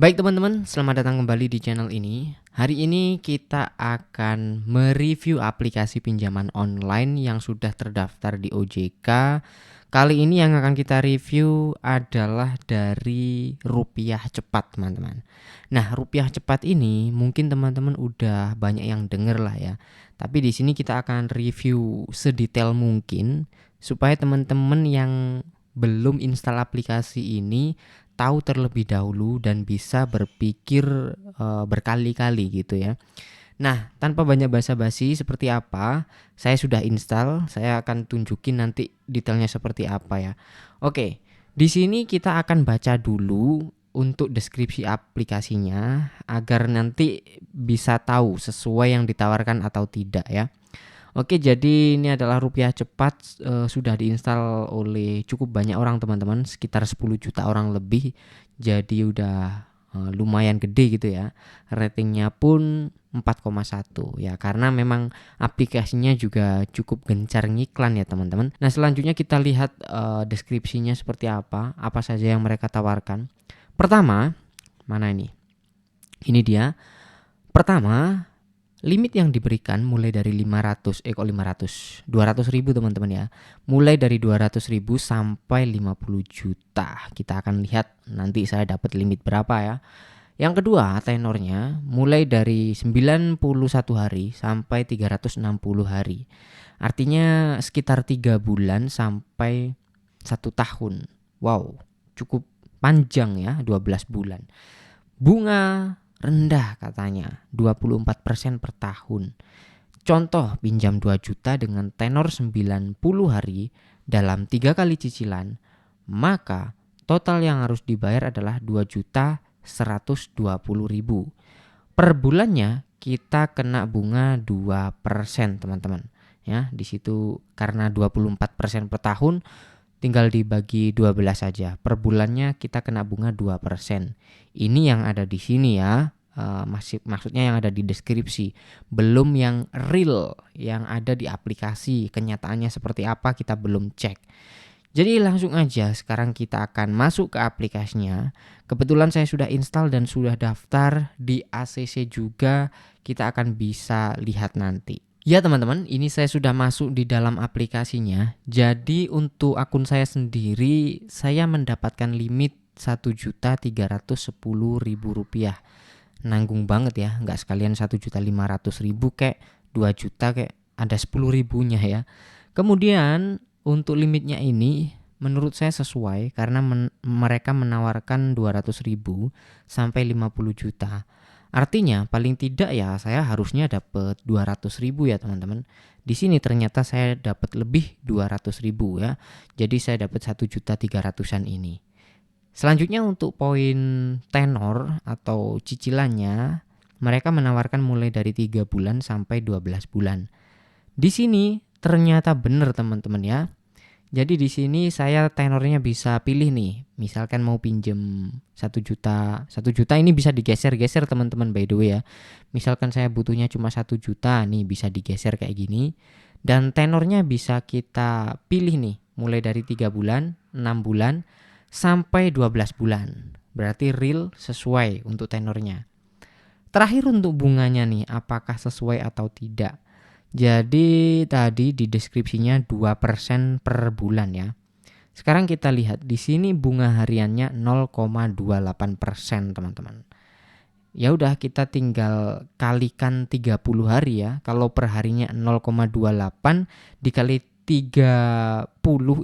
Baik teman-teman, selamat datang kembali di channel ini. Hari ini kita akan mereview aplikasi pinjaman online yang sudah terdaftar di OJK. Kali ini yang akan kita review adalah dari Rupiah Cepat, teman-teman. Nah, Rupiah Cepat ini mungkin teman-teman udah banyak yang denger lah ya. Tapi di sini kita akan review sedetail mungkin supaya teman-teman yang belum install aplikasi ini tahu terlebih dahulu dan bisa berpikir berkali-kali gitu ya. Nah, tanpa banyak basa-basi seperti apa, saya sudah install, saya akan tunjukin nanti detailnya seperti apa ya. Oke, di sini kita akan baca dulu untuk deskripsi aplikasinya agar nanti bisa tahu sesuai yang ditawarkan atau tidak ya. Oke, jadi ini adalah Rupiah Cepat, sudah diinstal oleh cukup banyak orang teman-teman, sekitar 10 juta orang lebih. Jadi udah lumayan gede gitu ya. Ratingnya pun 4,1 ya, karena memang aplikasinya juga cukup gencar ngiklan ya teman-teman. Nah, selanjutnya kita lihat deskripsinya seperti apa saja yang mereka tawarkan. Pertama, mana ini? Ini dia. Pertama, limit yang diberikan mulai dari 200 ribu teman-teman ya. Mulai dari 200 ribu sampai 50 juta. Kita akan lihat nanti saya dapat limit berapa ya. Yang kedua, tenornya mulai dari 91 hari sampai 360 hari. Artinya sekitar 3 bulan sampai 1 tahun. Wow, cukup panjang ya, 12 bulan. Bunga rendah katanya, 24% per tahun. Contoh, pinjam 2 juta dengan tenor 90 hari dalam 3 kali cicilan, maka total yang harus dibayar adalah 2.120.000. Per bulannya kita kena bunga 2% teman-teman. Ya, di situ karena 24% per tahun, tinggal dibagi 12 saja. Per bulannya kita kena bunga 2%. Ini yang ada di sini ya. Maksudnya yang ada di deskripsi. Belum yang real, yang ada di aplikasi. Kenyataannya seperti apa kita belum cek. Jadi langsung aja sekarang kita akan masuk ke aplikasinya. Kebetulan saya sudah install dan sudah daftar di ACC juga. Kita akan bisa lihat nanti. Ya teman-teman, ini saya sudah masuk di dalam aplikasinya. Jadi untuk akun saya sendiri, saya mendapatkan limit Rp1.310.000. Nanggung banget ya, nggak sekalian 1.500.000 kayak 2 juta kayak ada 10 ribunya ya. Kemudian untuk limitnya ini menurut saya sesuai karena mereka menawarkan 200.000 sampai 50 juta. Artinya paling tidak ya saya harusnya dapat 200.000 ya teman-teman. Di sini ternyata saya dapat lebih 200.000 ya. Jadi saya dapat 1.300.000-an ini. Selanjutnya untuk poin tenor atau cicilannya, mereka menawarkan mulai dari 3 bulan sampai 12 bulan. Di sini ternyata benar teman-teman ya. Jadi di sini saya tenornya bisa pilih nih. Misalkan mau pinjem 1 juta. 1 juta ini bisa digeser-geser teman-teman by the way ya. Misalkan saya butuhnya cuma 1 juta, nih bisa digeser kayak gini. Dan tenornya bisa kita pilih nih. Mulai dari 3 bulan, 6 bulan, sampai 12 bulan. Berarti real sesuai untuk tenornya. Terakhir untuk bunganya nih, apakah sesuai atau tidak. Jadi tadi di deskripsinya 2% per bulan ya. Sekarang kita lihat di sini bunga hariannya 0,28% teman-teman. Ya udah kita tinggal kalikan 30 hari ya. Kalau per harinya 0,28 dikali 30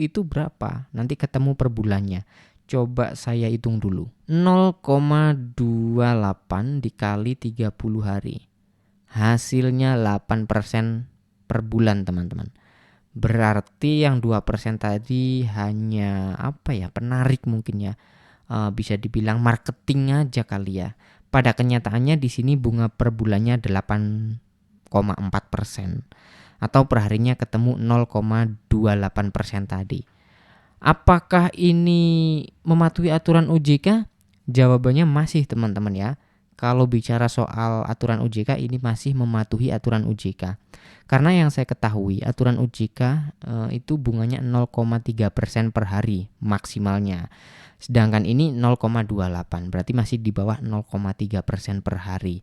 itu berapa? Nanti ketemu per bulannya. Coba saya hitung dulu. 0,28 dikali 30 hari. Hasilnya 8% per bulan teman-teman. Berarti yang 2% tadi hanya penarik mungkin ya. Bisa dibilang marketing aja kali ya. Pada kenyataannya di sini bunga per bulannya 8,4%. Atau perharinya ketemu 0,28% tadi. Apakah ini mematuhi aturan OJK? Jawabannya masih teman-teman ya. Kalau bicara soal aturan OJK, ini masih mematuhi aturan OJK. Karena yang saya ketahui aturan OJK itu bunganya 0,3% per hari maksimalnya. Sedangkan ini 0,28, berarti masih di bawah 0,3% per hari.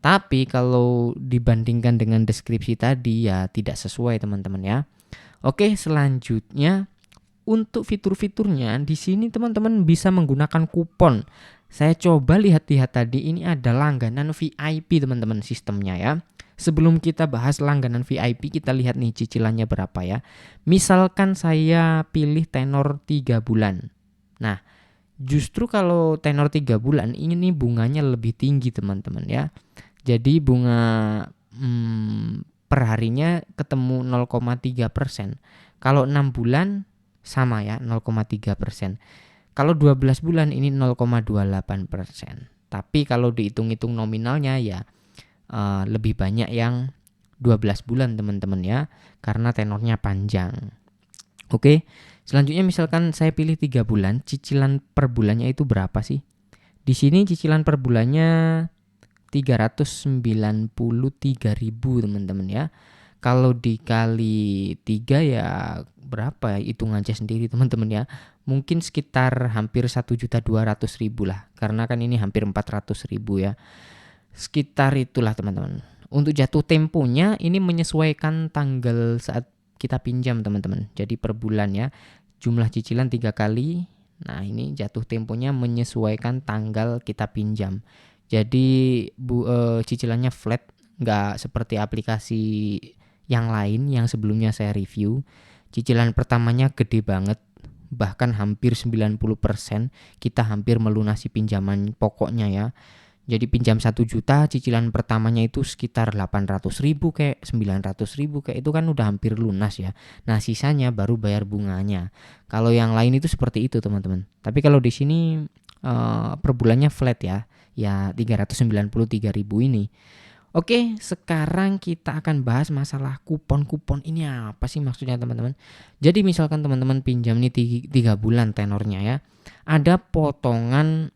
Tapi kalau dibandingkan dengan deskripsi tadi ya tidak sesuai teman-teman ya. Oke, selanjutnya untuk fitur-fiturnya di sini teman-teman bisa menggunakan kupon. Saya coba lihat-lihat tadi, ini ada langganan VIP teman-teman sistemnya ya. Sebelum kita bahas langganan VIP, kita lihat nih cicilannya berapa ya. Misalkan saya pilih tenor 3 bulan. Nah, justru kalau tenor 3 bulan ini bunganya lebih tinggi teman-teman ya. Jadi bunga per harinya ketemu 0,3%. Kalau 6 bulan sama ya 0,3%. Kalau 12 bulan ini 0,28%. Tapi kalau dihitung-hitung nominalnya ya lebih banyak yang 12 bulan teman-teman ya, karena tenornya panjang. Oke, selanjutnya misalkan saya pilih 3 bulan, cicilan per bulannya itu berapa sih? Di sini cicilan per bulannya 393.000 teman-teman ya. Kalau dikali 3 ya berapa ya? Hitung aja sendiri teman-teman ya. Mungkin sekitar hampir 1.200.000 lah. Karena kan ini hampir 400.000 ya. Sekitar itulah teman-teman. Untuk jatuh temponya ini menyesuaikan tanggal saat kita pinjam teman-teman. Jadi per bulan ya. Jumlah cicilan 3 kali. Nah ini jatuh temponya menyesuaikan tanggal kita pinjam. Jadi cicilannya flat. Nggak seperti aplikasi yang lain yang sebelumnya saya review. Cicilan pertamanya gede banget, bahkan hampir 90% kita hampir melunasi pinjaman pokoknya ya. Jadi pinjam 1 juta, cicilan pertamanya itu sekitar 800.000 kayak 900.000 kayak itu kan udah hampir lunas ya. Nah sisanya baru bayar bunganya. Kalau yang lain itu seperti itu teman-teman. Tapi kalau di sini per bulannya flat ya 393.000 ini. Oke, sekarang kita akan bahas masalah kupon-kupon ini apa sih maksudnya teman-teman. Jadi misalkan teman-teman pinjam nih 3 bulan tenornya ya. Ada potongan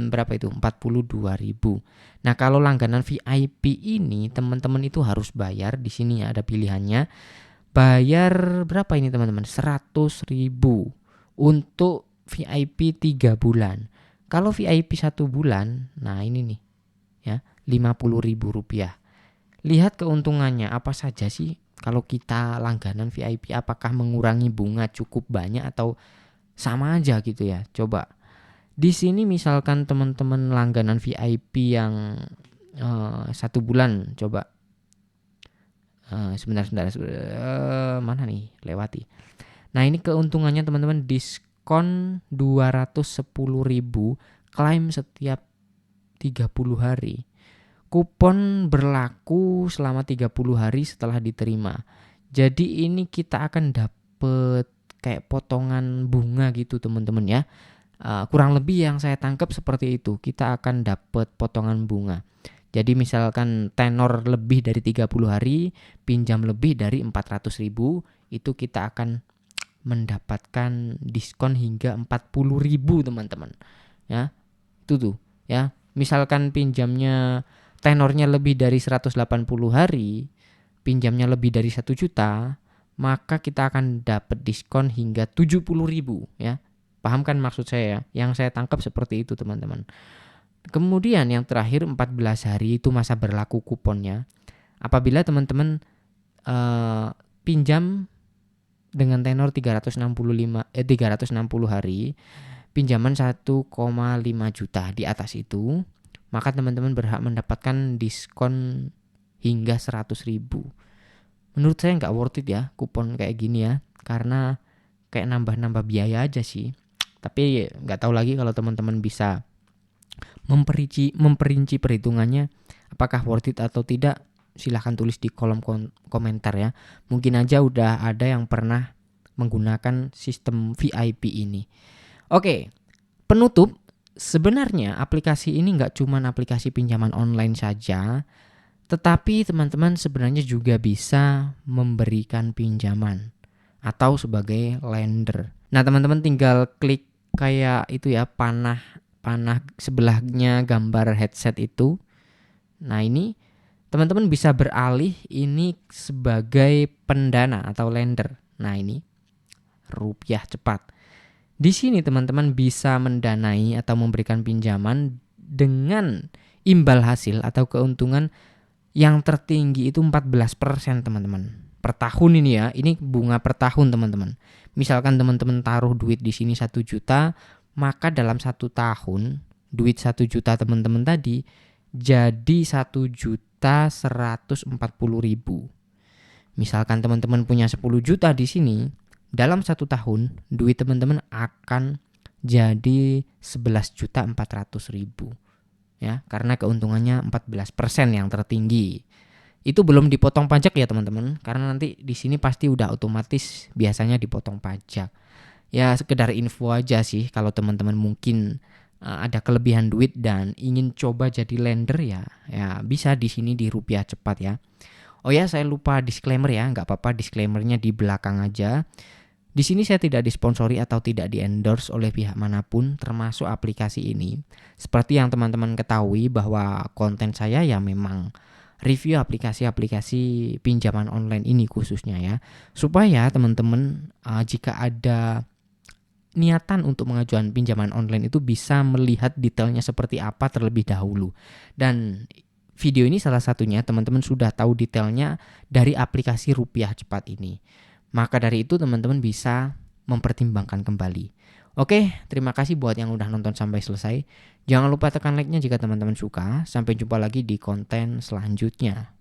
berapa itu? 42.000. Nah, kalau langganan VIP ini teman-teman itu harus bayar. Di sini ya ada pilihannya. Bayar berapa ini teman-teman? 100.000 untuk VIP 3 bulan. Kalau VIP 1 bulan, nah ini nih ya, Rp50.000. Lihat keuntungannya apa saja sih kalau kita langganan VIP, apakah mengurangi bunga cukup banyak atau sama aja gitu ya. Coba di sini misalkan teman-teman langganan VIP yang 1 bulan, coba sebentar mana nih lewati. Nah ini keuntungannya teman-teman, diskon 210.000, klaim setiap 30 hari. Kupon berlaku selama 30 hari setelah diterima. Jadi ini kita akan dapet kayak potongan bunga gitu teman-teman ya. Kurang lebih yang saya tangkap seperti itu. Kita akan dapet potongan bunga. Jadi misalkan tenor lebih dari 30 hari, pinjam lebih dari 400.000, itu kita akan mendapatkan diskon hingga 40.000 teman-teman. Ya, itu tuh ya. Misalkan pinjamnya tenornya lebih dari 180 hari, pinjamnya lebih dari 1 juta, maka kita akan dapat diskon hingga 70.000 ya. Paham kan maksud saya ya? Yang saya tangkap seperti itu teman-teman. Kemudian yang terakhir 14 hari itu masa berlaku kuponnya. Apabila teman-teman pinjam dengan tenor 360 hari, pinjaman 1,5 juta di atas itu, maka teman-teman berhak mendapatkan diskon hingga 100.000. Menurut saya nggak worth it ya kupon kayak gini ya, karena kayak nambah-nambah biaya aja sih. Tapi nggak tahu lagi kalau teman-teman bisa memperinci perhitungannya apakah worth it atau tidak, silahkan tulis di kolom komentar ya. Mungkin aja udah ada yang pernah menggunakan sistem VIP ini. Oke, penutup. Sebenarnya aplikasi ini nggak cuma aplikasi pinjaman online saja, tetapi teman-teman sebenarnya juga bisa memberikan pinjaman atau sebagai lender. Nah teman-teman tinggal klik kayak itu ya, panah sebelahnya gambar headset itu. Nah ini teman-teman bisa beralih ini sebagai pendana atau lender. Nah ini rupiah cepat. Di sini teman-teman bisa mendanai atau memberikan pinjaman dengan imbal hasil atau keuntungan yang tertinggi itu 14% teman-teman. Per tahun ini ya, ini bunga per tahun teman-teman. Misalkan teman-teman taruh duit di sini 1 juta, maka dalam 1 tahun duit 1 juta teman-teman tadi jadi 1.140.000. Misalkan teman-teman punya 10 juta di sini, dalam 1 tahun duit teman-teman akan jadi 11.400.000 ya, karena keuntungannya 14% yang tertinggi. Itu belum dipotong pajak ya teman-teman, karena nanti di sini pasti udah otomatis biasanya dipotong pajak. Ya sekedar info aja sih, kalau teman-teman mungkin ada kelebihan duit dan ingin coba jadi lender ya bisa di sini di Rupiah Cepat ya. Oh ya, saya lupa disclaimer ya, nggak apa-apa disclaimernya di belakang aja. Di sini saya tidak disponsori atau tidak di-endorse oleh pihak manapun termasuk aplikasi ini. Seperti yang teman-teman ketahui bahwa konten saya ya memang review aplikasi-aplikasi pinjaman online ini khususnya ya. Supaya teman-teman jika ada niatan untuk mengajukan pinjaman online itu bisa melihat detailnya seperti apa terlebih dahulu. Dan video ini salah satunya teman-teman sudah tahu detailnya dari aplikasi Rupiah Cepat ini. Maka dari itu teman-teman bisa mempertimbangkan kembali. Oke, terima kasih buat yang udah nonton sampai selesai. Jangan lupa tekan like-nya jika teman-teman suka. Sampai jumpa lagi di konten selanjutnya.